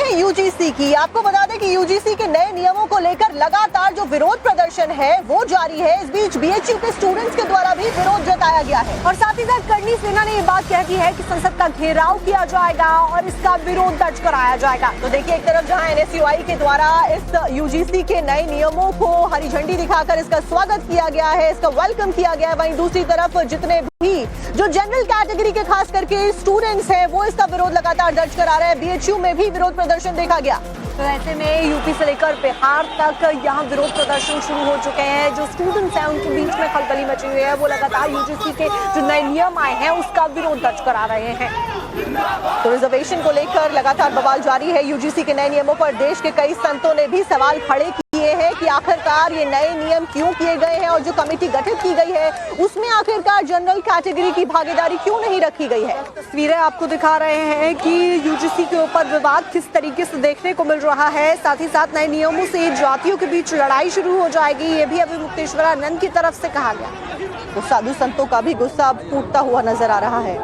हैं यूजीसी की। आपको बता दें कि यूजीसी के नए नियमों को लेकर लगातार जो विरोध प्रदर्शन है वो जारी है। इस बीच बीएचयू के स्टूडेंट्स के द्वारा भी विरोध जताया गया है और साथ ही साथ करनी सेना ने ये बात कह दी है कि संसद का घेराव किया जाएगा और इसका विरोध दर्ज कराया जाएगा। तो देखिए, एक तरफ जहां एनएसयूआई के द्वारा इस यूजीसी के नए नियमों को हरी झंडी दिखाकर इसका स्वागत किया गया है, इसका वेलकम किया गया है, वहीं दूसरी तरफ जितने भी जो जनरल कैटेगरी के खास करके स्टूडेंट्स हैं वो इसका विरोध लगातार दर्ज करा रहे हैं। बीएचयू में भी विरोध प्रदर्शन देखा गया। तो ऐसे में यूपी से लेकर बिहार तक यहाँ विरोध प्रदर्शन शुरू हो चुके हैं। जो स्टूडेंट्स हैं उनके बीच में खलबली मची हुई है, वो लगातार यूजीसी के जो नए नियम आए हैं उसका विरोध दर्ज करा रहे हैं। तो रिजर्वेशन को लेकर लगातार बवाल जारी है। यूजीसी के नए नियमों पर देश के कई संतों ने भी सवाल खड़े किए हैं कि आखिरकार ये नए नियम क्यों किए गए हैं और जो कमेटी गठित की गई है उसमें आखिरकार जनरल कैटेगरी की भागीदारी क्यों नहीं रखी गई है। तस्वीरें आपको दिखा रहे हैं कि यूजीसी के ऊपर विवाद किस तरीके से देखने को मिल रहा है। साथ ही साथ नए नियमों से जातियों के बीच लड़ाई शुरू हो जाएगी, ये भी अभी मुक्तेश्वरानंद की तरफ से कहा गया। तो साधु संतों का भी गुस्सा अब फूटता हुआ नजर आ रहा है।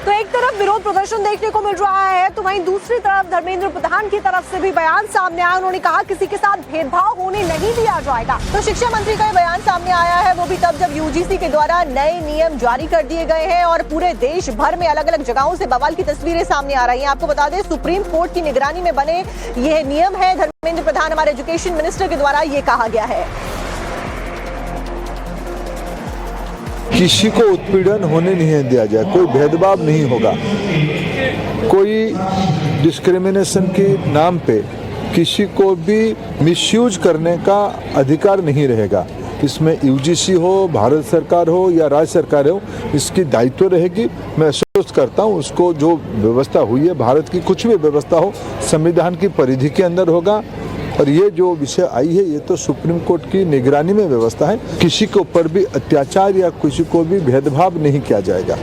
तो एक तरफ विरोध प्रदर्शन देखने को मिल रहा है तो वहीं दूसरी तरफ धर्मेंद्र प्रधान की तरफ से भी बयान सामने आया। उन्होंने कहा किसी के साथ भेदभाव होने नहीं दिया जाएगा। तो शिक्षा मंत्री का बयान सामने आया है, वो भी तब जब यूजीसी के द्वारा नए नियम जारी कर दिए गए हैं और पूरे देश भर में अलग अलग जगहों से बवाल की तस्वीरें सामने आ रही हैं। आपको बता दें, सुप्रीम कोर्ट की निगरानी में बने ये नियम है। धर्मेंद्र प्रधान हमारे एजुकेशन मिनिस्टर के द्वारा ये कहा गया है, किसी को उत्पीड़न होने नहीं दिया जाए, कोई भेदभाव नहीं होगा, कोई डिस्क्रिमिनेशन के नाम पे किसी को भी मिसयूज करने का अधिकार नहीं रहेगा। इसमें यूजीसी हो, भारत सरकार हो या राज्य सरकार हो, इसकी दायित्व रहेगी। मैं आश्वस्त करता हूँ, उसको जो व्यवस्था हुई है भारत की, कुछ भी व्यवस्था हो संविधान की परिधि के अंदर होगा। और ये जो विषय आई है ये तो सुप्रीम कोर्ट की निगरानी में व्यवस्था है। किसी के ऊपर भी अत्याचार या किसी को भी भेदभाव नहीं किया जाएगा।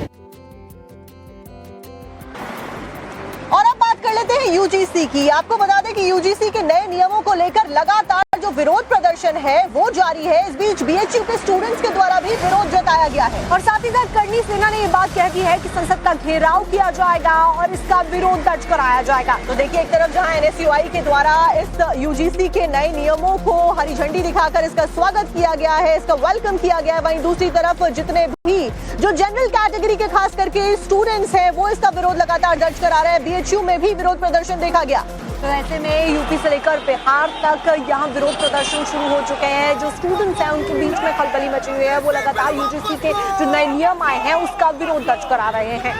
और अब बात कर लेते हैं यूजीसी की। आपको बता दें कि यूजीसी के नए नियमों को लेकर लगातार जो विरोध प्रदर्शन है वो जारी है। इस बीच बीएचयू के स्टूडेंट्स के द्वारा भी विरोध जताया गया है और साथ ही साथ करनी सेना ने ये बात कह दी है कि संसद का घेराव किया जाएगा और इसका विरोध दर्ज कराया जाएगा। तो देखिए, एक तरफ जहां एनएसयूआई के द्वारा इस यूजीसी के नए नियमों को हरी झंडी दिखाकर इसका स्वागत किया गया है, इसका वेलकम किया गया है, वहीं दूसरी तरफ जितने भी जो जनरल कैटेगरी के खास करके स्टूडेंट्स हैं वो इसका विरोध लगातार दर्ज करा रहे हैं। बीएचयू में भी विरोध प्रदर्शन देखा गया। तो ऐसे में यूपी से लेकर बिहार तक यहाँ विरोध प्रदर्शन शुरू हो चुके हैं। जो स्टूडेंट्स हैं उनके बीच में खलबली मची हुई है, वो लगातार यूजीसी के जो नए नियम आए हैं उसका विरोध दर्ज करा रहे हैं।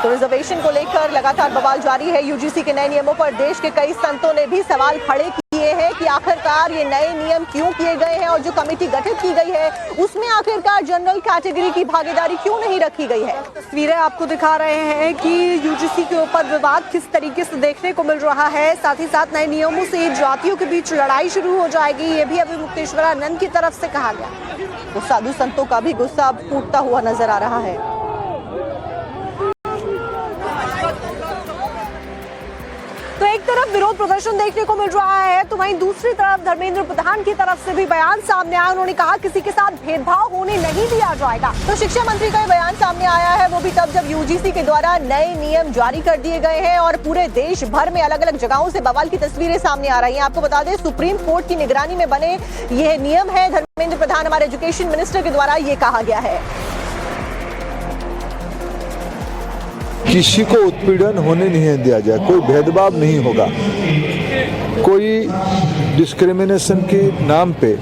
तो रिजर्वेशन को लेकर लगातार बवाल जारी है। यूजीसी के नए नियमों पर देश के कई संतों ने भी सवाल खड़े किए हैं कि आखिरकार ये नए नियम क्यों किए गए हैं और जो कमेटी गठित की गई है उसमें आखिरकार जनरल कैटेगरी की भागीदारी क्यों नहीं रखी गई है। तस्वीरें आपको दिखा रहे हैं कि यूजीसी के ऊपर विवाद किस तरीके से देखने को मिल रहा है। साथ ही साथ नए नियमों से जातियों के बीच लड़ाई शुरू हो जाएगी, ये भी अभी मुक्तेश्वरानंद की तरफ से कहा गया। तो साधु संतों का भी गुस्सा अब फूटता हुआ नजर आ रहा है। तो एक तरफ विरोध प्रदर्शन देखने को मिल रहा है तो वहीं दूसरी तरफ धर्मेंद्र प्रधान की तरफ से भी बयान सामने आया। उन्होंने कहा किसी के साथ भेदभाव होने नहीं दिया जाएगा। तो शिक्षा मंत्री का बयान सामने आया है, वो भी तब जब यूजीसी के द्वारा नए नियम जारी कर दिए गए हैं और पूरे देश भर में अलग अलग जगहों से बवाल की तस्वीरें सामने आ रही हैं। आपको बता दें, सुप्रीम कोर्ट की निगरानी में बने ये नियम है। धर्मेंद्र प्रधान हमारे एजुकेशन मिनिस्टर के द्वारा ये कहा गया है, किसी को उत्पीड़न होने नहीं दिया जाए, कोई भेदभाव नहीं होगा, कोई डिस्क्रिमिनेशन के नाम पे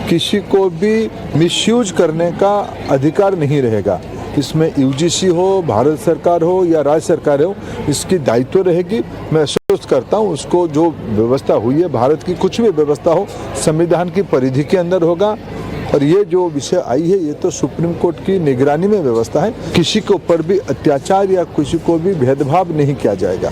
किसी को भी मिसयूज करने का अधिकार नहीं रहेगा। इसमें यूजीसी हो, भारत सरकार हो या राज्य सरकार हो, इसकी दायित्व रहेगी। मैं आश्वस्त करता हूँ, उसको जो व्यवस्था हुई है भारत की, कुछ भी व्यवस्था हो संविधान की परिधि के अंदर होगा। और ये जो विषय आई है ये तो सुप्रीम कोर्ट की निगरानी में व्यवस्था है। किसी के ऊपर भी अत्याचार या किसी को भी भेदभाव नहीं किया जाएगा।